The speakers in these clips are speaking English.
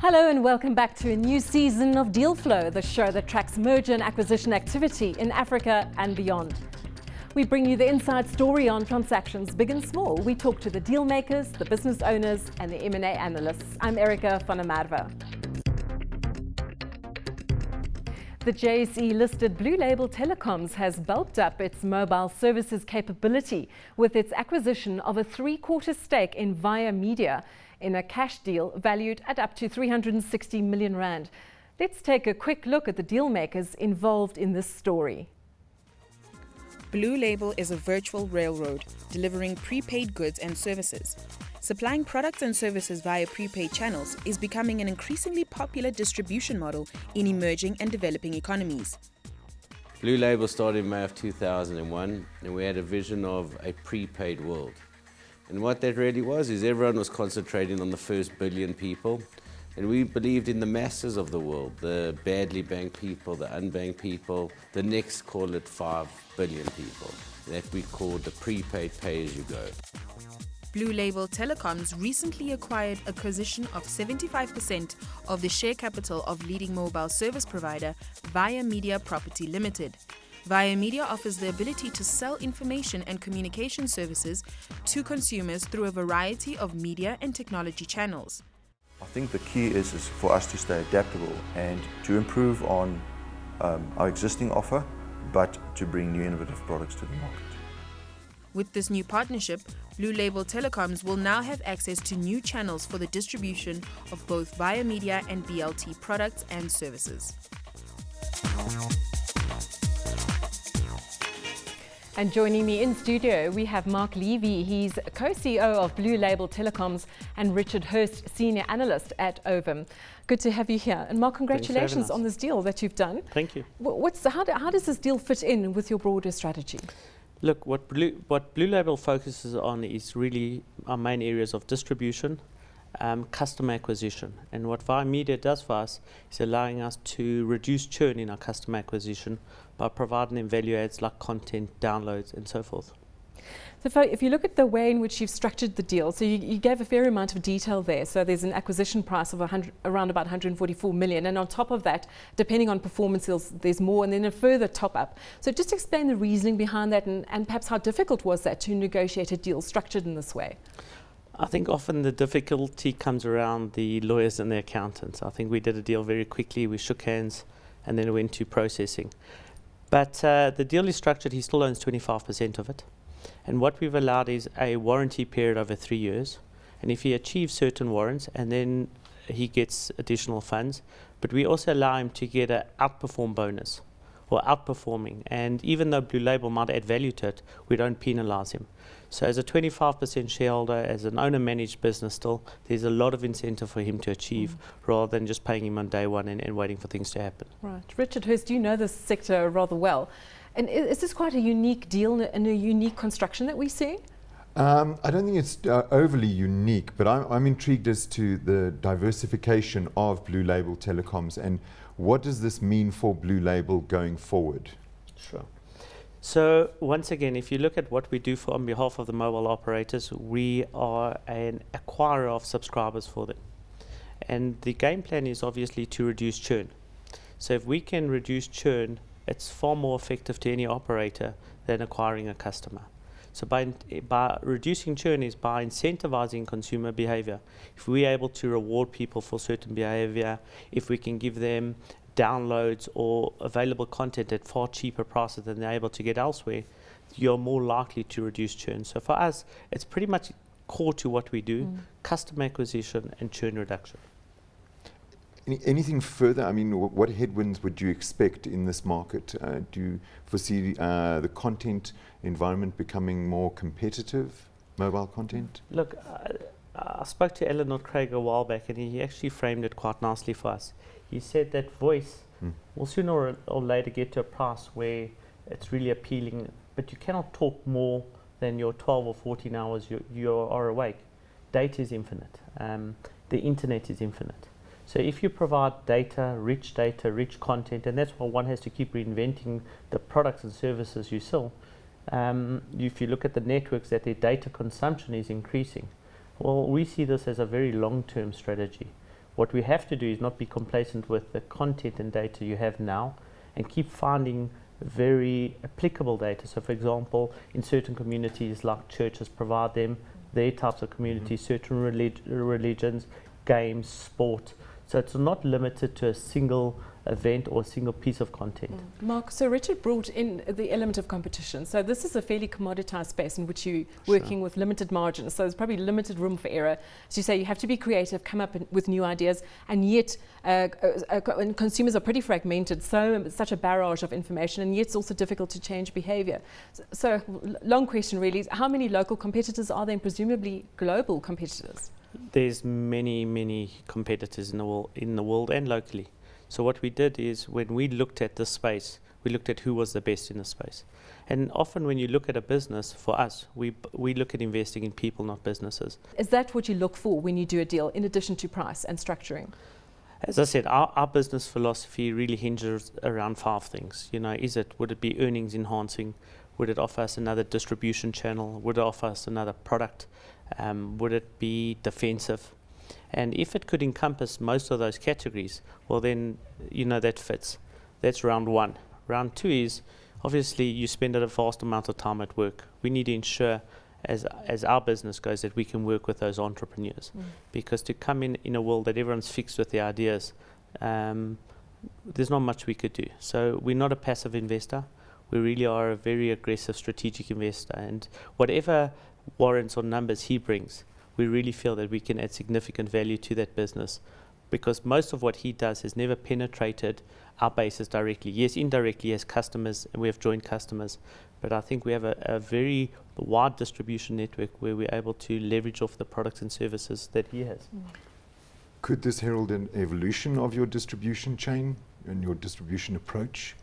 Hello and welcome back to a new season of Deal Flow, the show that tracks merger and acquisition activity in Africa and beyond. We bring you the inside story on transactions big and small. We talk to the deal makers, the business owners and the M&A analysts. I'm Erika van der Merwe. The JSE-listed Blue Label Telecoms has bulked up its mobile services capability with its acquisition of a 3/4 stake in ViaMedia in a cash deal valued at up to 360 million rand. Let's take a quick look at the deal makers involved in this story. Blue Label is a virtual railroad delivering prepaid goods and services. Supplying products and services via prepaid channels is becoming an increasingly popular distribution model in emerging and developing economies. Blue Label started in May of 2001, and we had a vision of a prepaid world. And what that really was is everyone was concentrating on the first billion people, and we believed in the masses of the world, the badly banked people, the unbanked people, the next, call it 5 billion people, that we called the prepaid pay-as-you-go. Blue Label Telecoms recently acquired acquisition of 75% of the share capital of leading mobile service provider ViaMedia Property Limited. ViaMedia offers the ability to sell information and communication services to consumers through a variety of media and technology channels. I think the key is for us to stay adaptable and to improve on our existing offer, but to bring new innovative products to the market. With this new partnership, Blue Label Telecoms will now have access to new channels for the distribution of both ViaMedia and BLT products and services. And joining me in studio, we have Mark Levy. He's co-CEO of Blue Label Telecoms, and Richard Hurst, senior analyst at Ovum. Good to have you here. And Mark, congratulations on this deal that you've done. Thank you. How does this deal fit in with your broader strategy? Look, what Blue Label focuses on is really our main areas of distribution, customer acquisition. And what ViaMedia does for us is allowing us to reduce churn in our customer acquisition by providing them value adds like content, downloads and so forth. So if you look at the way in which you've structured the deal, so you gave a fair amount of detail there. So there's an acquisition price of around about 144 million. And on top of that, depending on performance, there's more and then a further top up. So just explain the reasoning behind that and perhaps how difficult was that to negotiate a deal structured in this way? I think often the difficulty comes around the lawyers and the accountants. I think we did a deal very quickly, we shook hands and then went to processing. But the deal is structured, he still owns 25% of it. And what we've allowed is a warranty period over 3 years. And if he achieves certain warrants, and then he gets additional funds. But we also allow him to get an outperform bonus or outperforming. And even though Blue Label might add value to it, we don't penalize him. So as a 25% shareholder, as an owner-managed business still, there's a lot of incentive for him to achieve rather than just paying him on day one and waiting for things to happen. Right. Richard Hurst, you know this sector rather well. And is this quite a unique deal and a unique construction that we're seeing? I don't think it's overly unique, but I'm intrigued as to the diversification of Blue Label Telecoms and what does this mean for Blue Label going forward? Sure. So once again, if you look at what we do on behalf of the mobile operators, we are an acquirer of subscribers for them. And the game plan is obviously to reduce churn. So if we can reduce churn, it's far more effective to any operator than acquiring a customer. So by reducing churn is by incentivizing consumer behavior. If we're able to reward people for certain behavior, if we can give them downloads or available content at far cheaper prices than they're able to get elsewhere, you're more likely to reduce churn. So for us, it's pretty much core to what we do, customer acquisition and churn reduction. Anything further? I mean, what headwinds would you expect in this market? Do you foresee the content environment becoming more competitive, mobile content? Look, I spoke to Eleanor Craig a while back and he actually framed it quite nicely for us. He said that voice will sooner or later get to a price where it's really appealing, but you cannot talk more than your 12 or 14 hours you are awake. Data is infinite. The internet is infinite. So if you provide data, rich content, and that's why one has to keep reinventing the products and services you sell. If you look at the networks, that their data consumption is increasing. Well, we see this as a very long-term strategy. What we have to do is not be complacent with the content and data you have now, and keep finding very applicable data. So for example, in certain communities like churches provide them, their types of communities, certain religions, games, sport. So it's not limited to a single event or a single piece of content. Mark, so Richard brought in the element of competition. So this is a fairly commoditized space in which you're working with limited margins. So there's probably limited room for error. As you say, you have to be creative, come up with new ideas, and yet and consumers are pretty fragmented, such a barrage of information, and yet it's also difficult to change behavior. So long question really is, how many local competitors are there, and presumably global competitors? There's many competitors in the world and locally. So what we did is, when we looked at this space, we looked at who was the best in the space. And often when you look at a business, for us, we look at investing in people, not businesses. Is that what you look for when you do a deal, in addition to price and structuring? As I said, our business philosophy really hinges around 5 things. You know, would it be earnings enhancing? Would it offer us another distribution channel? Would it offer us another product? Would it be defensive? And if it could encompass most of those categories, well then, you know, that fits. That's round 1. Round 2 is, obviously, you spend a vast amount of time at work. We need to ensure, as our business goes, that we can work with those entrepreneurs. Because to come in a world that everyone's fixed with their ideas, there's not much we could do. So we're not a passive investor. We really are a very aggressive strategic investor. And whatever warrants or numbers he brings, we really feel that we can add significant value to that business, because most of what he does has never penetrated our bases directly. Yes, indirectly as customers, and we have joint customers, but I think we have a very wide distribution network where we're able to leverage off the products and services that he has. Could this herald an evolution of your distribution chain and your distribution approach?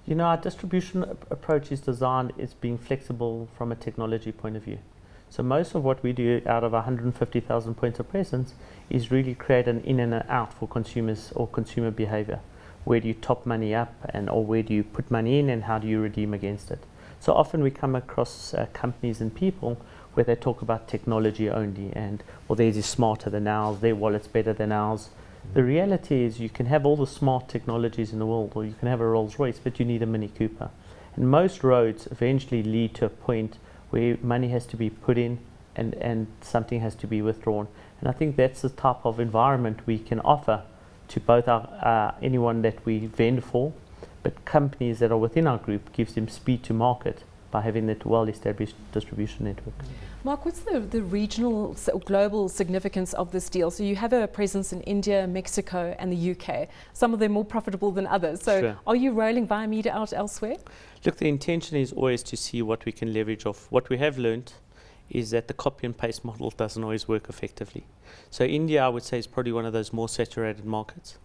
You know, our distribution approach is designed as being flexible from a technology point of view. So most of what we do out of 150,000 points of presence is really create an in and an out for consumers or consumer behavior. Where do you top money up, or where do you put money in, and how do you redeem against it? So often we come across companies and people where they talk about technology only, and well, theirs is smarter than ours, their wallet's better than ours. The reality is, you can have all the smart technologies in the world, or you can have a Rolls Royce, but you need a Mini Cooper. And most roads eventually lead to a point where money has to be put in and something has to be withdrawn. And I think that's the type of environment we can offer to both anyone that we vend for, but companies that are within our group, gives them speed to market by having that well-established distribution network. Mark, what's the regional or global significance of this deal? So you have a presence in India, Mexico and the UK. Some of them more profitable than others. So Are you rolling ViaMedia out elsewhere? Look, the intention is always to see what we can leverage off. What we have learned is that the copy and paste model doesn't always work effectively. So India, I would say, is probably one of those more saturated markets.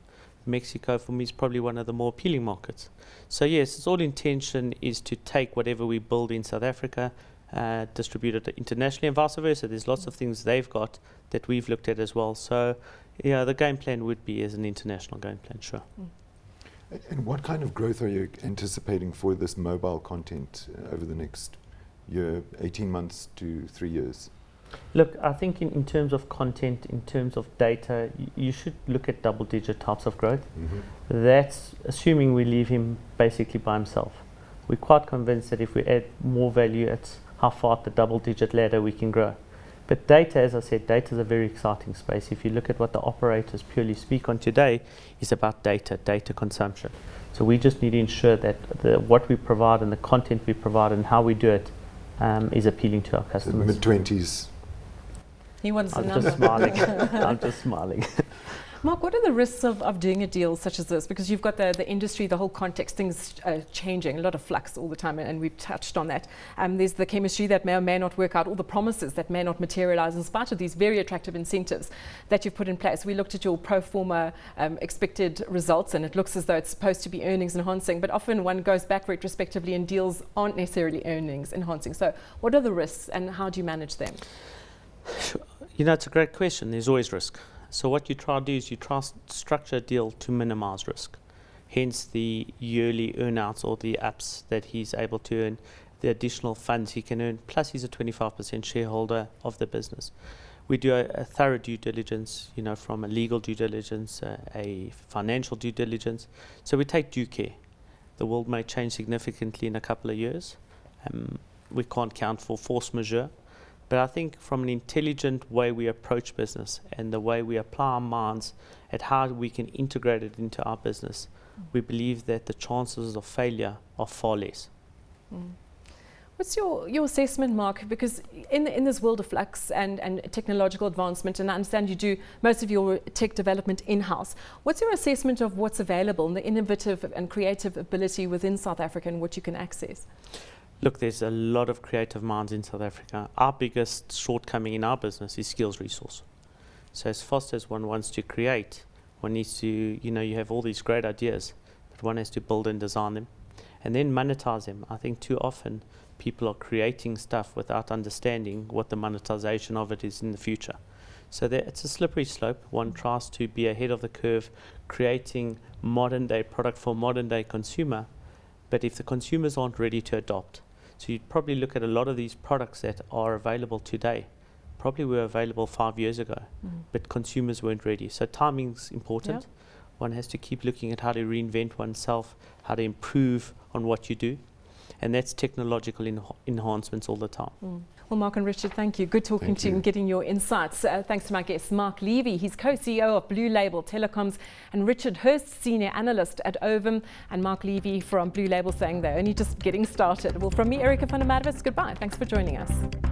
Mexico, for me, is probably one of the more appealing markets. So yes, its all intention is to take whatever we build in South Africa, distribute it internationally, and vice versa. There's lots of things they've got that we've looked at as well. So yeah, the game plan would be as an international game plan, sure. And what kind of growth are you anticipating for this mobile content over the next year, 18 months to 3 years? Look, I think in terms of content, in terms of data, you should look at double-digit types of growth. That's assuming we leave him basically by himself. We're quite convinced that if we add more value, it's how far up the double-digit ladder we can grow. But data, as I said, data is a very exciting space. If you look at what the operators purely speak on today, is about data consumption. So we just need to ensure that what we provide and the content we provide and how we do it is appealing to our customers. Mid-20s. He wants a I'm number. just smiling. I'm just smiling. Mark, what are the risks of doing a deal such as this? Because you've got the industry, the whole context, things changing, a lot of flux all the time, and we've touched on that. There's the chemistry that may or may not work out, all the promises that may not materialize in spite of these very attractive incentives that you've put in place. We looked at your pro forma expected results, and it looks as though it's supposed to be earnings enhancing, but often one goes back retrospectively and deals aren't necessarily earnings enhancing. So what are the risks and how do you manage them? You know, it's a great question. There's always risk. So what you try to do is you try to structure a deal to minimize risk. Hence the yearly earnouts or the ups that he's able to earn, the additional funds he can earn, plus he's a 25% shareholder of the business. We do a thorough due diligence, you know, from a legal due diligence, a financial due diligence. So we take due care. The world may change significantly in a couple of years. We can't count for force majeure. But I think from an intelligent way we approach business and the way we apply our minds at how we can integrate it into our business, we believe that the chances of failure are far less. What's your assessment, Mark? Because in this world of flux and technological advancement, and I understand you do most of your tech development in-house, what's your assessment of what's available and the innovative and creative ability within South Africa and what you can access? Look, there's a lot of creative minds in South Africa. Our biggest shortcoming in our business is skills resource. So as fast as one wants to create, one needs to, you know, you have all these great ideas, but one has to build and design them and then monetize them. I think too often people are creating stuff without understanding what the monetization of it is in the future. So it's a slippery slope. One tries to be ahead of the curve, creating modern day product for modern day consumer, but if the consumers aren't ready to adopt, so you'd probably look at a lot of these products that are available today, probably were available 5 years ago, but consumers weren't ready. So timing's important. Yeah. One has to keep looking at how to reinvent oneself, how to improve on what you do. And that's technological enhancements all the time. Well, Mark and Richard, thank you. Good talking to you and getting your insights. Thanks to my guest, Mark Levy. He's co-CEO of Blue Label Telecoms, and Richard Hurst, senior analyst at Ovum, and Mark Levy from Blue Label saying they're only just getting started. Well, from me, Erika van der Merwe, goodbye. Thanks for joining us.